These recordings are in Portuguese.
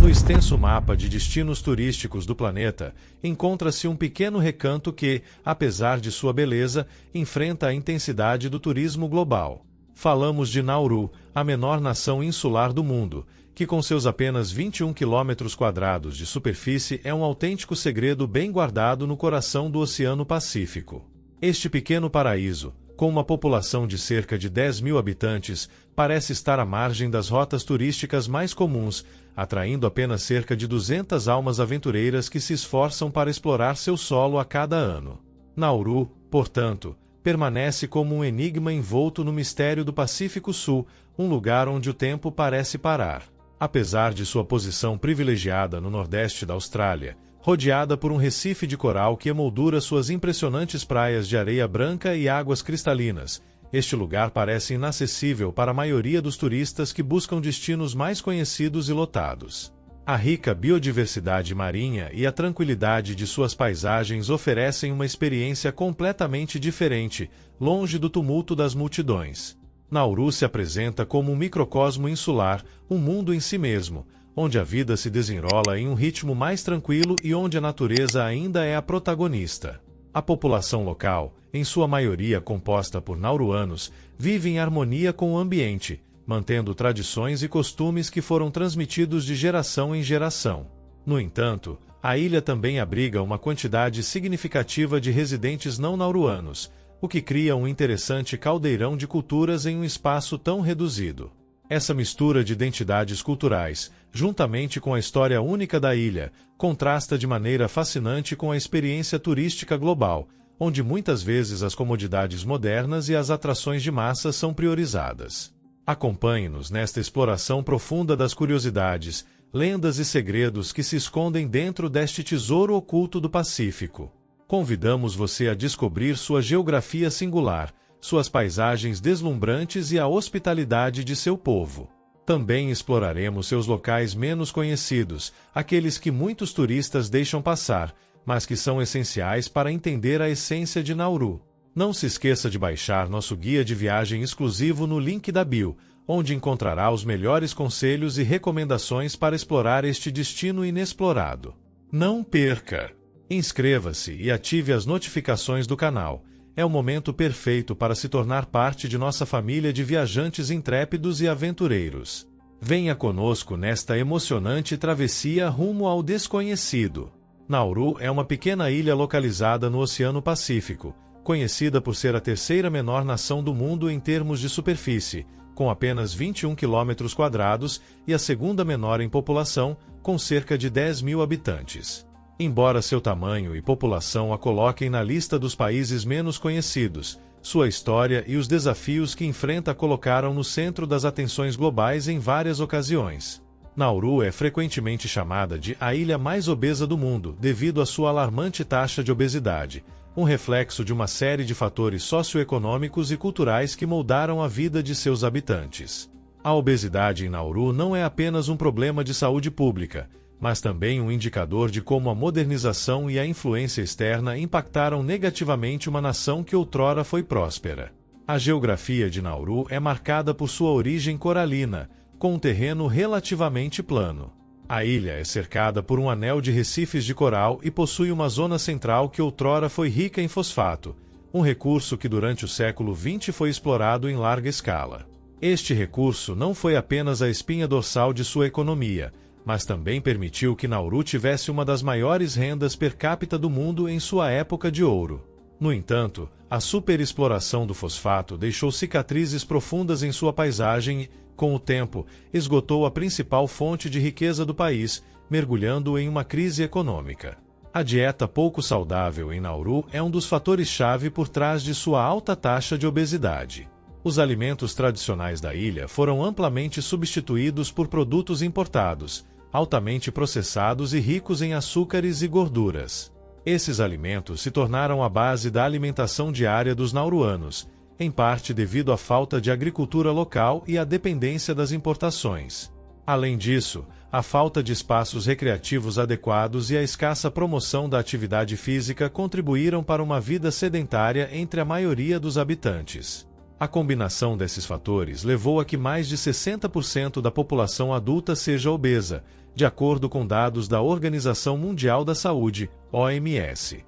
No extenso mapa de destinos turísticos do planeta, encontra-se um pequeno recanto que, apesar de sua beleza, enfrenta a intensidade do turismo global. Falamos de Nauru, a menor nação insular do mundo, que com seus apenas 21 km² de superfície é um autêntico segredo bem guardado no coração do Oceano Pacífico. Este pequeno paraíso, com uma população de cerca de 10.000 habitantes, parece estar à margem das rotas turísticas mais comuns, atraindo apenas cerca de 200 almas aventureiras que se esforçam para explorar seu solo a cada ano. Nauru, portanto, permanece como um enigma envolto no mistério do Pacífico Sul, um lugar onde o tempo parece parar. Apesar de sua posição privilegiada no nordeste da Austrália, rodeada por um recife de coral que emoldura suas impressionantes praias de areia branca e águas cristalinas, este lugar parece inacessível para a maioria dos turistas que buscam destinos mais conhecidos e lotados. A rica biodiversidade marinha e a tranquilidade de suas paisagens oferecem uma experiência completamente diferente, longe do tumulto das multidões. Nauru se apresenta como um microcosmo insular, um mundo em si mesmo, onde a vida se desenrola em um ritmo mais tranquilo e onde a natureza ainda é a protagonista. A população local, em sua maioria composta por nauruanos, vive em harmonia com o ambiente, mantendo tradições e costumes que foram transmitidos de geração em geração. No entanto, a ilha também abriga uma quantidade significativa de residentes não nauruanos, o que cria um interessante caldeirão de culturas em um espaço tão reduzido. Essa mistura de identidades culturais, juntamente com a história única da ilha, contrasta de maneira fascinante com a experiência turística global, onde muitas vezes as comodidades modernas e as atrações de massa são priorizadas. Acompanhe-nos nesta exploração profunda das curiosidades, lendas e segredos que se escondem dentro deste tesouro oculto do Pacífico. Convidamos você a descobrir sua geografia singular, suas paisagens deslumbrantes e a hospitalidade de seu povo. Também exploraremos seus locais menos conhecidos, aqueles que muitos turistas deixam passar, mas que são essenciais para entender a essência de Nauru. Não se esqueça de baixar nosso guia de viagem exclusivo no link da bio, onde encontrará os melhores conselhos e recomendações para explorar este destino inexplorado. Não perca! Inscreva-se e ative as notificações do canal. É o momento perfeito para se tornar parte de nossa família de viajantes intrépidos e aventureiros. Venha conosco nesta emocionante travessia rumo ao desconhecido. Nauru é uma pequena ilha localizada no Oceano Pacífico, conhecida por ser a terceira menor nação do mundo em termos de superfície, com apenas 21 km² e a segunda menor em população, com cerca de 10.000 habitantes. Embora seu tamanho e população a coloquem na lista dos países menos conhecidos, sua história e os desafios que enfrenta a colocaram no centro das atenções globais em várias ocasiões. Nauru é frequentemente chamada de a ilha mais obesa do mundo devido à sua alarmante taxa de obesidade, um reflexo de uma série de fatores socioeconômicos e culturais que moldaram a vida de seus habitantes. A obesidade em Nauru não é apenas um problema de saúde pública, mas também um indicador de como a modernização e a influência externa impactaram negativamente uma nação que outrora foi próspera. A geografia de Nauru é marcada por sua origem coralina, com um terreno relativamente plano. A ilha é cercada por um anel de recifes de coral e possui uma zona central que outrora foi rica em fosfato, um recurso que durante o século XX foi explorado em larga escala. Este recurso não foi apenas a espinha dorsal de sua economia, mas também permitiu que Nauru tivesse uma das maiores rendas per capita do mundo em sua época de ouro. No entanto, a superexploração do fosfato deixou cicatrizes profundas em sua paisagem e, com o tempo, esgotou a principal fonte de riqueza do país, mergulhando-o em uma crise econômica. A dieta pouco saudável em Nauru é um dos fatores-chave por trás de sua alta taxa de obesidade. Os alimentos tradicionais da ilha foram amplamente substituídos por produtos importados, altamente processados e ricos em açúcares e gorduras. Esses alimentos se tornaram a base da alimentação diária dos nauruanos, em parte devido à falta de agricultura local e à dependência das importações. Além disso, a falta de espaços recreativos adequados e a escassa promoção da atividade física contribuíram para uma vida sedentária entre a maioria dos habitantes. A combinação desses fatores levou a que mais de 60% da população adulta seja obesa, de acordo com dados da Organização Mundial da Saúde, OMS.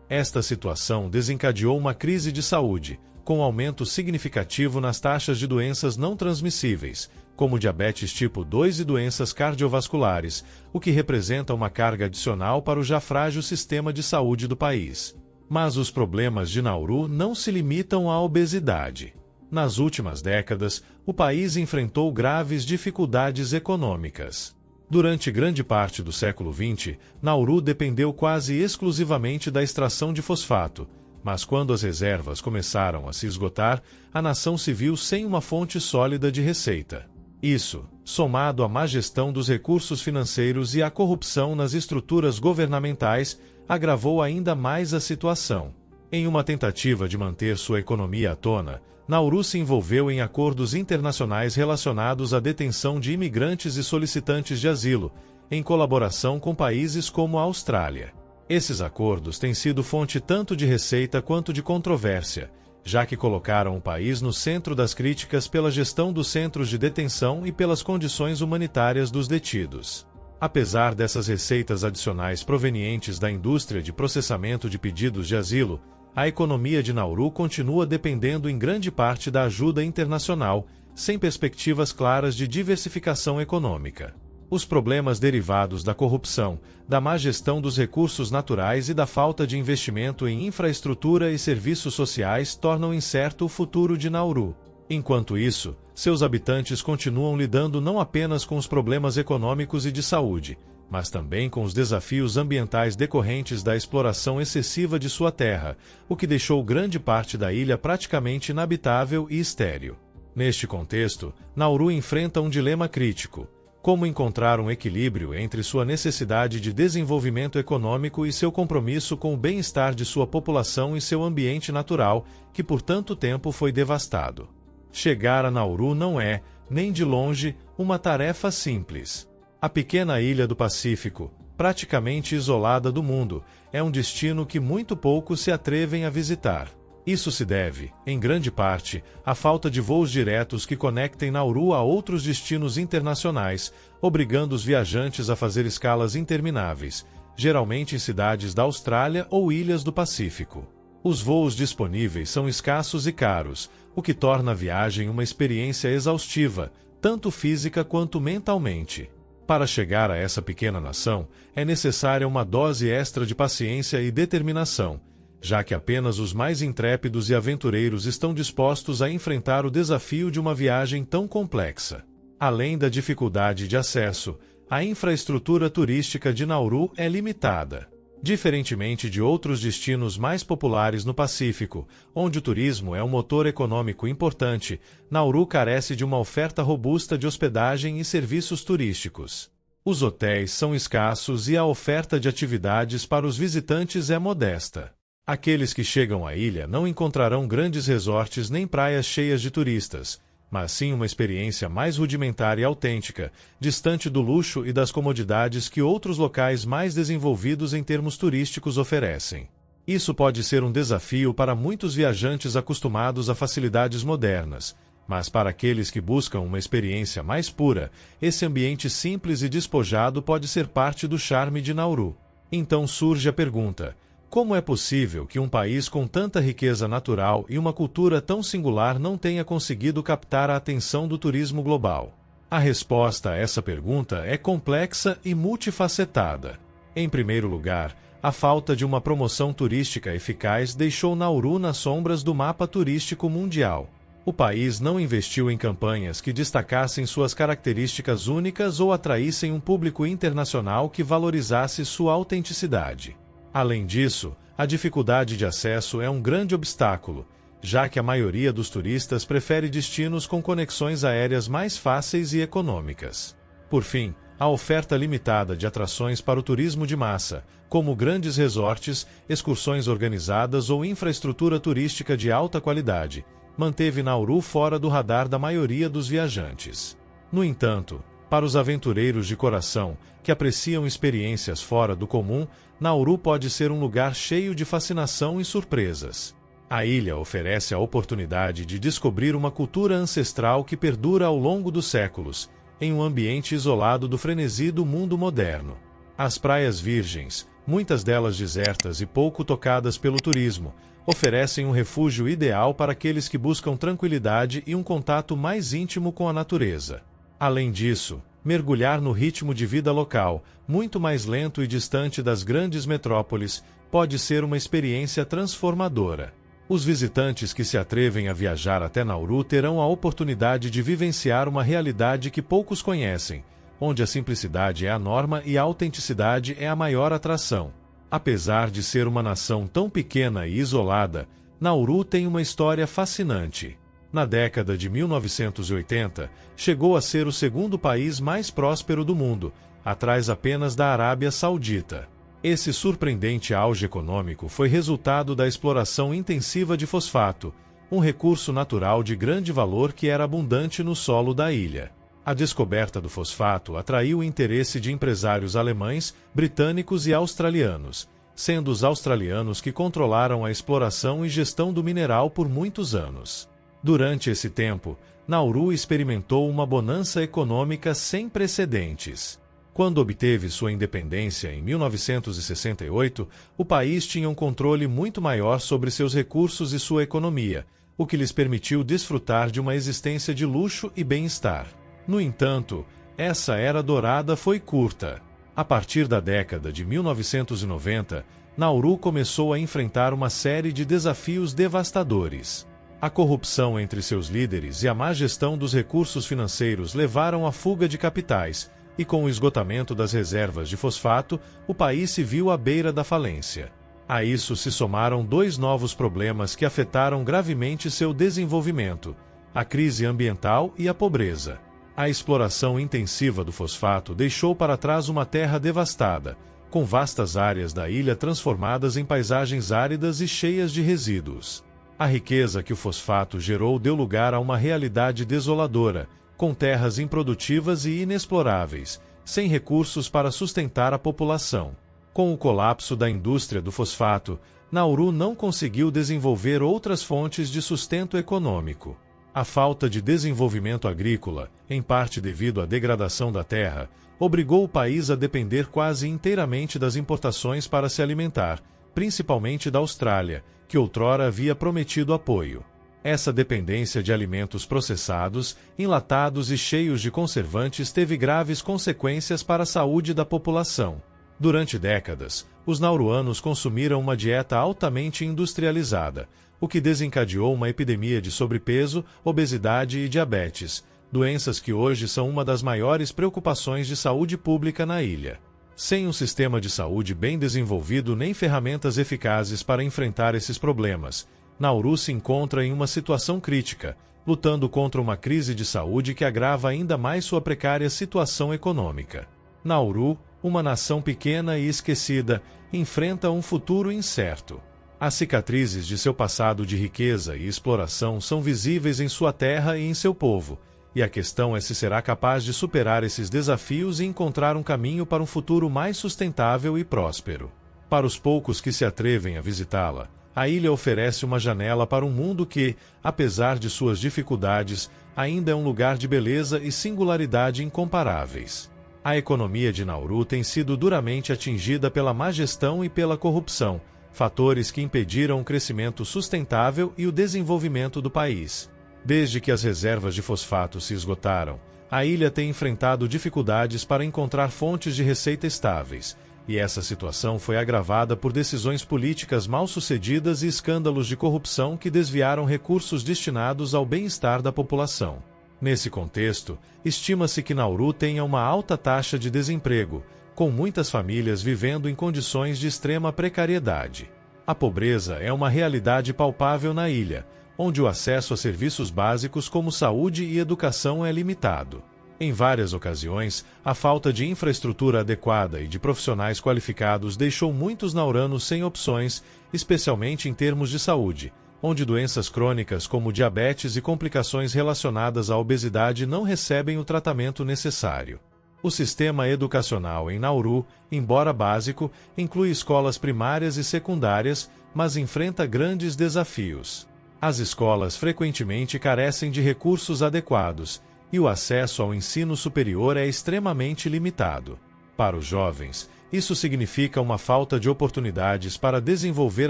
Esta situação desencadeou uma crise de saúde, com aumento significativo nas taxas de doenças não transmissíveis, como diabetes tipo 2 e doenças cardiovasculares, o que representa uma carga adicional para o já frágil sistema de saúde do país. Mas os problemas de Nauru não se limitam à obesidade. Nas últimas décadas, o país enfrentou graves dificuldades econômicas. Durante grande parte do século XX, Nauru dependeu quase exclusivamente da extração de fosfato, mas quando as reservas começaram a se esgotar, a nação se viu sem uma fonte sólida de receita. Isso, somado à má gestão dos recursos financeiros e à corrupção nas estruturas governamentais, agravou ainda mais a situação. Em uma tentativa de manter sua economia à tona, Nauru se envolveu em acordos internacionais relacionados à detenção de imigrantes e solicitantes de asilo, em colaboração com países como a Austrália. Esses acordos têm sido fonte tanto de receita quanto de controvérsia, já que colocaram o país no centro das críticas pela gestão dos centros de detenção e pelas condições humanitárias dos detidos. Apesar dessas receitas adicionais provenientes da indústria de processamento de pedidos de asilo, a economia de Nauru continua dependendo em grande parte da ajuda internacional, sem perspectivas claras de diversificação econômica. Os problemas derivados da corrupção, da má gestão dos recursos naturais e da falta de investimento em infraestrutura e serviços sociais tornam incerto o futuro de Nauru. Enquanto isso, seus habitantes continuam lidando não apenas com os problemas econômicos e de saúde, mas também com os desafios ambientais decorrentes da exploração excessiva de sua terra, o que deixou grande parte da ilha praticamente inabitável e estéril. Neste contexto, Nauru enfrenta um dilema crítico: como encontrar um equilíbrio entre sua necessidade de desenvolvimento econômico e seu compromisso com o bem-estar de sua população e seu ambiente natural, que por tanto tempo foi devastado. Chegar a Nauru não é, nem de longe, uma tarefa simples. A pequena ilha do Pacífico, praticamente isolada do mundo, é um destino que muito poucos se atrevem a visitar. Isso se deve, em grande parte, à falta de voos diretos que conectem Nauru a outros destinos internacionais, obrigando os viajantes a fazer escalas intermináveis, geralmente em cidades da Austrália ou ilhas do Pacífico. Os voos disponíveis são escassos e caros, o que torna a viagem uma experiência exaustiva, tanto física quanto mentalmente. Para chegar a essa pequena nação, é necessária uma dose extra de paciência e determinação, já que apenas os mais intrépidos e aventureiros estão dispostos a enfrentar o desafio de uma viagem tão complexa. Além da dificuldade de acesso, a infraestrutura turística de Nauru é limitada. Diferentemente de outros destinos mais populares no Pacífico, onde o turismo é um motor econômico importante, Nauru carece de uma oferta robusta de hospedagem e serviços turísticos. Os hotéis são escassos e a oferta de atividades para os visitantes é modesta. Aqueles que chegam à ilha não encontrarão grandes resorts nem praias cheias de turistas, mas sim uma experiência mais rudimentar e autêntica, distante do luxo e das comodidades que outros locais mais desenvolvidos em termos turísticos oferecem. Isso pode ser um desafio para muitos viajantes acostumados a facilidades modernas, mas para aqueles que buscam uma experiência mais pura, esse ambiente simples e despojado pode ser parte do charme de Nauru. Então surge a pergunta: como é possível que um país com tanta riqueza natural e uma cultura tão singular não tenha conseguido captar a atenção do turismo global? A resposta a essa pergunta é complexa e multifacetada. Em primeiro lugar, a falta de uma promoção turística eficaz deixou Nauru nas sombras do mapa turístico mundial. O país não investiu em campanhas que destacassem suas características únicas ou atraíssem um público internacional que valorizasse sua autenticidade. Além disso, a dificuldade de acesso é um grande obstáculo, já que a maioria dos turistas prefere destinos com conexões aéreas mais fáceis e econômicas. Por fim, a oferta limitada de atrações para o turismo de massa, como grandes resorts, excursões organizadas ou infraestrutura turística de alta qualidade, manteve Nauru fora do radar da maioria dos viajantes. No entanto, para os aventureiros de coração, que apreciam experiências fora do comum, Nauru pode ser um lugar cheio de fascinação e surpresas. A ilha oferece a oportunidade de descobrir uma cultura ancestral que perdura ao longo dos séculos, em um ambiente isolado do frenesi do mundo moderno. As praias virgens, muitas delas desertas e pouco tocadas pelo turismo, oferecem um refúgio ideal para aqueles que buscam tranquilidade e um contato mais íntimo com a natureza. Além disso, mergulhar no ritmo de vida local, muito mais lento e distante das grandes metrópoles, pode ser uma experiência transformadora. Os visitantes que se atrevem a viajar até Nauru terão a oportunidade de vivenciar uma realidade que poucos conhecem, onde a simplicidade é a norma e a autenticidade é a maior atração. Apesar de ser uma nação tão pequena e isolada, Nauru tem uma história fascinante. Na década de 1980, chegou a ser o segundo país mais próspero do mundo, atrás apenas da Arábia Saudita. Esse surpreendente auge econômico foi resultado da exploração intensiva de fosfato, um recurso natural de grande valor que era abundante no solo da ilha. A descoberta do fosfato atraiu o interesse de empresários alemães, britânicos e australianos, sendo os australianos que controlaram a exploração e gestão do mineral por muitos anos. Durante esse tempo, Nauru experimentou uma bonança econômica sem precedentes. Quando obteve sua independência em 1968, o país tinha um controle muito maior sobre seus recursos e sua economia, o que lhes permitiu desfrutar de uma existência de luxo e bem-estar. No entanto, essa era dourada foi curta. A partir da década de 1990, Nauru começou a enfrentar uma série de desafios devastadores. A corrupção entre seus líderes e a má gestão dos recursos financeiros levaram à fuga de capitais, e com o esgotamento das reservas de fosfato, o país se viu à beira da falência. A isso se somaram dois novos problemas que afetaram gravemente seu desenvolvimento: a crise ambiental e a pobreza. A exploração intensiva do fosfato deixou para trás uma terra devastada, com vastas áreas da ilha transformadas em paisagens áridas e cheias de resíduos. A riqueza que o fosfato gerou deu lugar a uma realidade desoladora, com terras improdutivas e inexploráveis, sem recursos para sustentar a população. Com o colapso da indústria do fosfato, Nauru não conseguiu desenvolver outras fontes de sustento econômico. A falta de desenvolvimento agrícola, em parte devido à degradação da terra, obrigou o país a depender quase inteiramente das importações para se alimentar, principalmente da Austrália, que outrora havia prometido apoio. Essa dependência de alimentos processados, enlatados e cheios de conservantes teve graves consequências para a saúde da população. Durante décadas, os nauruanos consumiram uma dieta altamente industrializada, o que desencadeou uma epidemia de sobrepeso, obesidade e diabetes, doenças que hoje são uma das maiores preocupações de saúde pública na ilha. Sem um sistema de saúde bem desenvolvido nem ferramentas eficazes para enfrentar esses problemas, Nauru se encontra em uma situação crítica, lutando contra uma crise de saúde que agrava ainda mais sua precária situação econômica. Nauru, uma nação pequena e esquecida, enfrenta um futuro incerto. As cicatrizes de seu passado de riqueza e exploração são visíveis em sua terra e em seu povo, e a questão é se será capaz de superar esses desafios e encontrar um caminho para um futuro mais sustentável e próspero. Para os poucos que se atrevem a visitá-la, a ilha oferece uma janela para um mundo que, apesar de suas dificuldades, ainda é um lugar de beleza e singularidade incomparáveis. A economia de Nauru tem sido duramente atingida pela má gestão e pela corrupção, fatores que impediram o crescimento sustentável e o desenvolvimento do país. Desde que as reservas de fosfato se esgotaram, a ilha tem enfrentado dificuldades para encontrar fontes de receita estáveis, e essa situação foi agravada por decisões políticas mal-sucedidas e escândalos de corrupção que desviaram recursos destinados ao bem-estar da população. Nesse contexto, estima-se que Nauru tenha uma alta taxa de desemprego, com muitas famílias vivendo em condições de extrema precariedade. A pobreza é uma realidade palpável na ilha, onde o acesso a serviços básicos como saúde e educação é limitado. Em várias ocasiões, a falta de infraestrutura adequada e de profissionais qualificados deixou muitos nauranos sem opções, especialmente em termos de saúde, onde doenças crônicas como diabetes e complicações relacionadas à obesidade não recebem o tratamento necessário. O sistema educacional em Nauru, embora básico, inclui escolas primárias e secundárias, mas enfrenta grandes desafios. As escolas frequentemente carecem de recursos adequados, e o acesso ao ensino superior é extremamente limitado. Para os jovens, isso significa uma falta de oportunidades para desenvolver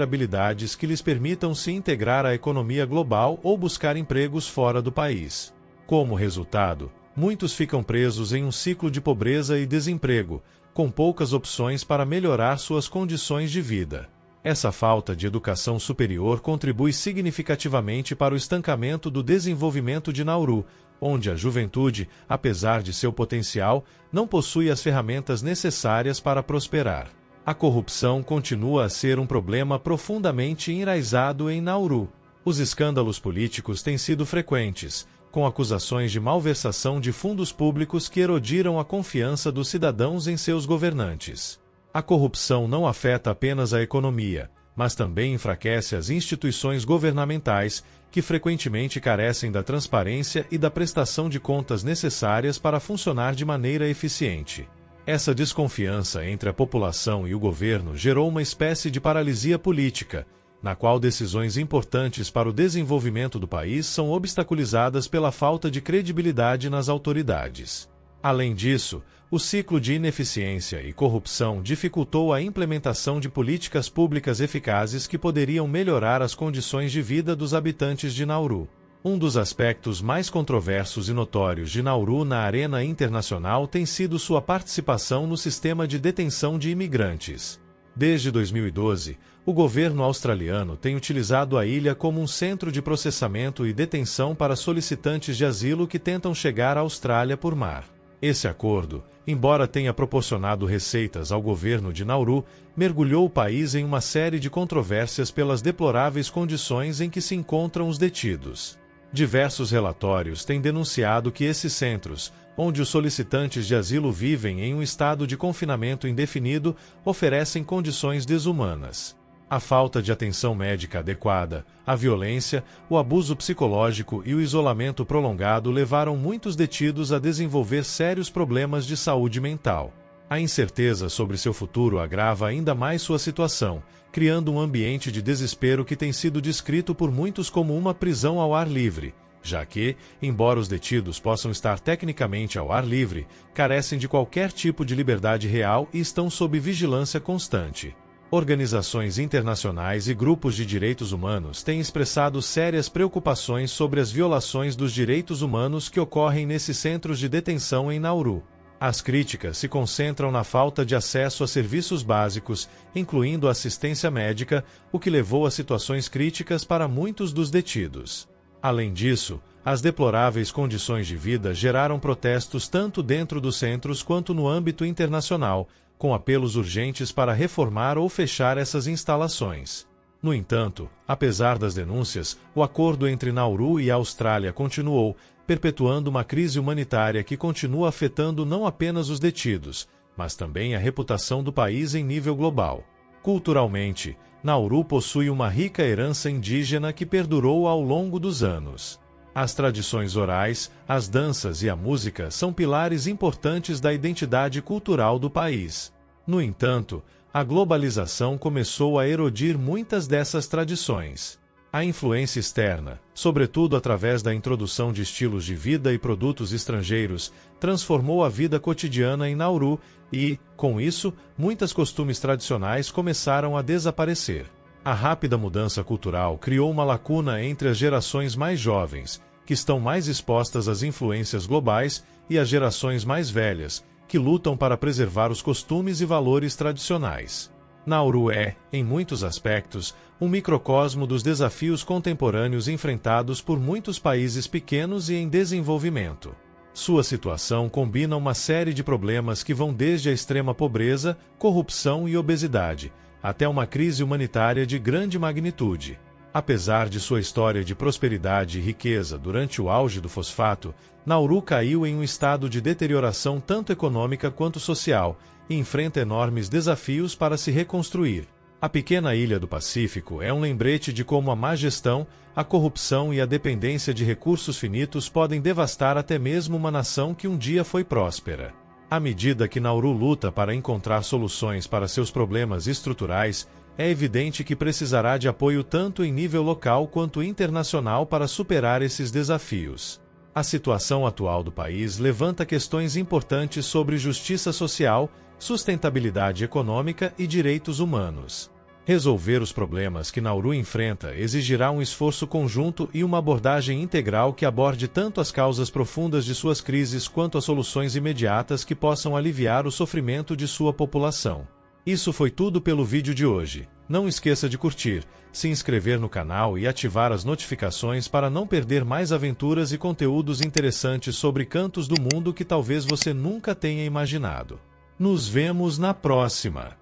habilidades que lhes permitam se integrar à economia global ou buscar empregos fora do país. Como resultado, muitos ficam presos em um ciclo de pobreza e desemprego, com poucas opções para melhorar suas condições de vida. Essa falta de educação superior contribui significativamente para o estancamento do desenvolvimento de Nauru, onde a juventude, apesar de seu potencial, não possui as ferramentas necessárias para prosperar. A corrupção continua a ser um problema profundamente enraizado em Nauru. Os escândalos políticos têm sido frequentes, com acusações de malversação de fundos públicos que erodiram a confiança dos cidadãos em seus governantes. A corrupção não afeta apenas a economia, mas também enfraquece as instituições governamentais, que frequentemente carecem da transparência e da prestação de contas necessárias para funcionar de maneira eficiente. Essa desconfiança entre a população e o governo gerou uma espécie de paralisia política, na qual decisões importantes para o desenvolvimento do país são obstaculizadas pela falta de credibilidade nas autoridades. Além disso, o ciclo de ineficiência e corrupção dificultou a implementação de políticas públicas eficazes que poderiam melhorar as condições de vida dos habitantes de Nauru. Um dos aspectos mais controversos e notórios de Nauru na arena internacional tem sido sua participação no sistema de detenção de imigrantes. Desde 2012, o governo australiano tem utilizado a ilha como um centro de processamento e detenção para solicitantes de asilo que tentam chegar à Austrália por mar. Esse acordo, embora tenha proporcionado receitas ao governo de Nauru, mergulhou o país em uma série de controvérsias pelas deploráveis condições em que se encontram os detidos. Diversos relatórios têm denunciado que esses centros, onde os solicitantes de asilo vivem em um estado de confinamento indefinido, oferecem condições desumanas. A falta de atenção médica adequada, a violência, o abuso psicológico e o isolamento prolongado levaram muitos detidos a desenvolver sérios problemas de saúde mental. A incerteza sobre seu futuro agrava ainda mais sua situação, criando um ambiente de desespero que tem sido descrito por muitos como uma prisão ao ar livre, já que, embora os detidos possam estar tecnicamente ao ar livre, carecem de qualquer tipo de liberdade real e estão sob vigilância constante. Organizações internacionais e grupos de direitos humanos têm expressado sérias preocupações sobre as violações dos direitos humanos que ocorrem nesses centros de detenção em Nauru. As críticas se concentram na falta de acesso a serviços básicos, incluindo assistência médica, o que levou a situações críticas para muitos dos detidos. Além disso, as deploráveis condições de vida geraram protestos tanto dentro dos centros quanto no âmbito internacional, com apelos urgentes para reformar ou fechar essas instalações. No entanto, apesar das denúncias, o acordo entre Nauru e a Austrália continuou, perpetuando uma crise humanitária que continua afetando não apenas os detidos, mas também a reputação do país em nível global. Culturalmente, Nauru possui uma rica herança indígena que perdurou ao longo dos anos. As tradições orais, as danças e a música são pilares importantes da identidade cultural do país. No entanto, a globalização começou a erodir muitas dessas tradições. A influência externa, sobretudo através da introdução de estilos de vida e produtos estrangeiros, transformou a vida cotidiana em Nauru e, com isso, muitos costumes tradicionais começaram a desaparecer. A rápida mudança cultural criou uma lacuna entre as gerações mais jovens, que estão mais expostas às influências globais, e as gerações mais velhas, que lutam para preservar os costumes e valores tradicionais. Nauru é, em muitos aspectos, um microcosmo dos desafios contemporâneos enfrentados por muitos países pequenos e em desenvolvimento. Sua situação combina uma série de problemas que vão desde a extrema pobreza, corrupção e obesidade, até uma crise humanitária de grande magnitude. Apesar de sua história de prosperidade e riqueza durante o auge do fosfato, Nauru caiu em um estado de deterioração tanto econômica quanto social, e enfrenta enormes desafios para se reconstruir. A pequena ilha do Pacífico é um lembrete de como a má gestão, a corrupção e a dependência de recursos finitos podem devastar até mesmo uma nação que um dia foi próspera. À medida que Nauru luta para encontrar soluções para seus problemas estruturais, é evidente que precisará de apoio tanto em nível local quanto internacional para superar esses desafios. A situação atual do país levanta questões importantes sobre justiça social, sustentabilidade econômica e direitos humanos. Resolver os problemas que Nauru enfrenta exigirá um esforço conjunto e uma abordagem integral que aborde tanto as causas profundas de suas crises quanto as soluções imediatas que possam aliviar o sofrimento de sua população. Isso foi tudo pelo vídeo de hoje. Não esqueça de curtir, se inscrever no canal e ativar as notificações para não perder mais aventuras e conteúdos interessantes sobre cantos do mundo que talvez você nunca tenha imaginado. Nos vemos na próxima!